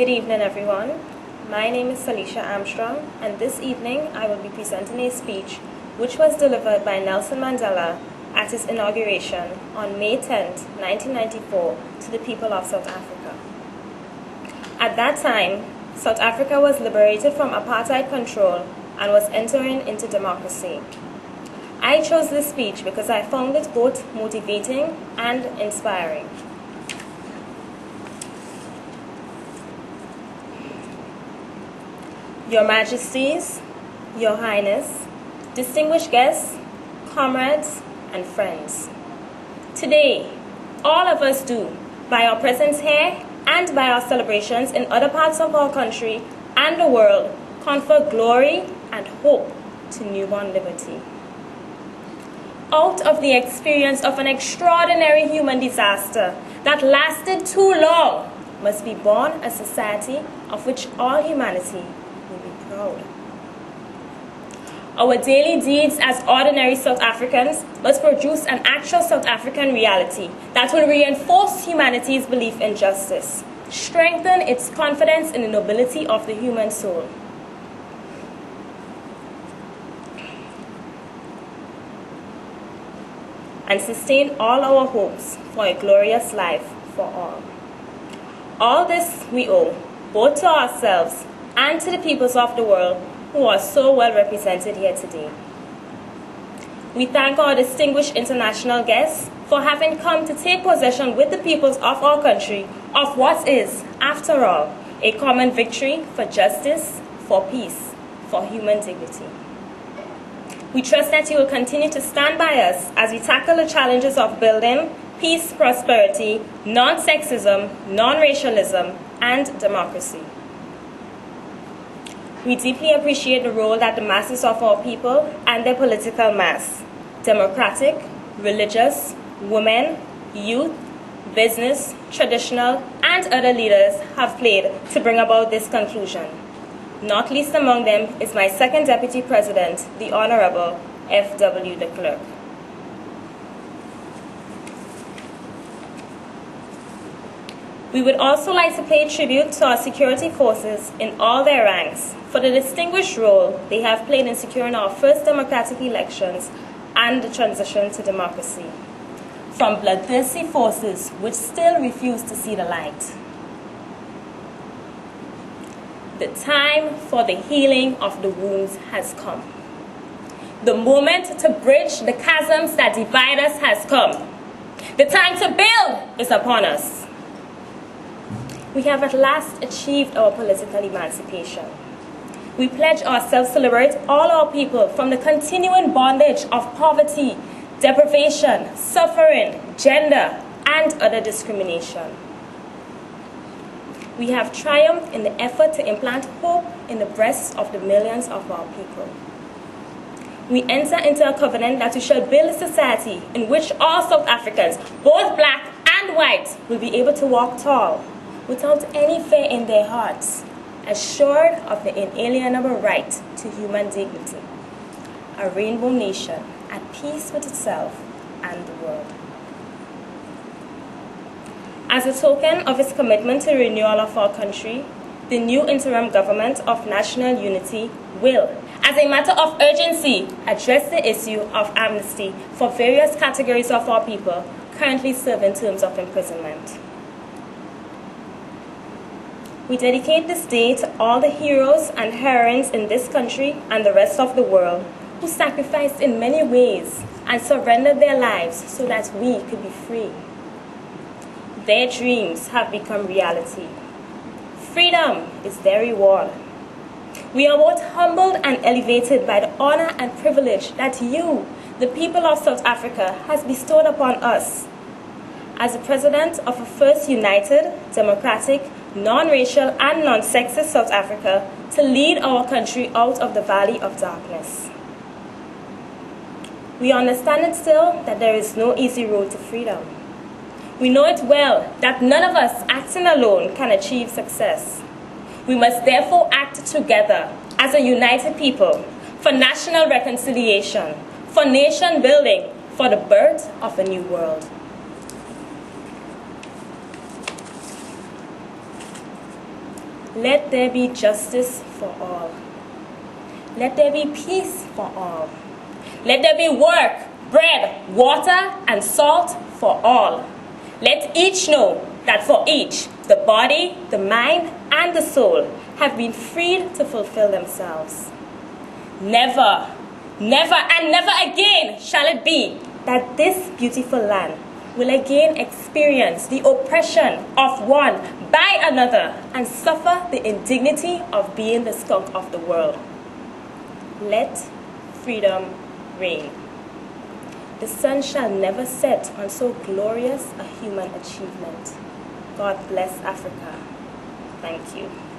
Good evening, everyone. My name is Salisha Amstrong, and this evening I will be presenting a speech which was delivered by Nelson Mandela at his inauguration on May 10, 1994, to the people of South Africa. At that time, South Africa was liberated from apartheid control and was entering into democracy. I chose this speech because I found it both motivating and inspiring. Your Majesties, Your Highness, distinguished guests, comrades, and friends. Today, all of us do, by our presence here and by our celebrations in other parts of our country and the world, confer glory and hope to newborn liberty. Out of the experience of an extraordinary human disaster that lasted too long must be born a society of which all humanity will be proud. Our daily deeds as ordinary South Africans must produce an actual South African reality that will reinforce humanity's belief in justice, strengthen its confidence in the nobility of the human soul, and sustain all our hopes for a glorious life for all. All this we owe, both to ourselves and to the peoples of the world who are so well represented here today. We thank our distinguished international guests for having come to take possession with the peoples of our country of what is, after all, a common victory for justice, for peace, for human dignity. We trust that you will continue to stand by us as we tackle the challenges of building peace, prosperity, non-sexism, non-racialism, and democracy. We deeply appreciate the role that the masses of our people and their political mass, democratic, religious, women, youth, business, traditional, and other leaders have played to bring about this conclusion. Not least among them is my second Deputy President, the Honorable F.W. de Klerk. We would also like to pay tribute to our security forces in all their ranks for the distinguished role they have played in securing our first democratic elections and the transition to democracy, from bloodthirsty forces which still refuse to see the light. The time for the healing of the wounds has come. The moment to bridge the chasms that divide us has come. The time to build is upon us. We have at last achieved our political emancipation. We pledge ourselves to liberate all our people from the continuing bondage of poverty, deprivation, suffering, gender, and other discrimination. We have triumphed in the effort to implant hope in the breasts of the millions of our people. We enter into a covenant that we shall build a society in which all South Africans, both black and white, will be able to walk tall, without any fear in their hearts, assured of the inalienable right to human dignity, a rainbow nation at peace with itself and the world. As a token of its commitment to the renewal of our country, the new interim government of national unity will, as a matter of urgency, address the issue of amnesty for various categories of our people currently serving terms of imprisonment. We dedicate this day to all the heroes and heroines in this country and the rest of the world who sacrificed in many ways and surrendered their lives so that we could be free. Their dreams have become reality. Freedom is their reward. We are both humbled and elevated by the honor and privilege that you, the people of South Africa, has bestowed upon us. As the president of a first united, democratic, non-racial and non-sexist South Africa, to lead our country out of the valley of darkness. We understand it still that there is no easy road to freedom. We know it well that none of us acting alone can achieve success. We must therefore act together as a united people for national reconciliation, for nation building, for the birth of a new world. Let there be justice for all. Let there be peace for all. Let there be work, bread, water, and salt for all. Let each know that for each, the body, the mind, and the soul have been freed to fulfill themselves. Never, never, and never again shall it be that this beautiful land will again experience the oppression of one by another and suffer the indignity of being the skunk of the world. Let freedom reign. The sun shall never set on so glorious a human achievement. God bless Africa. Thank you.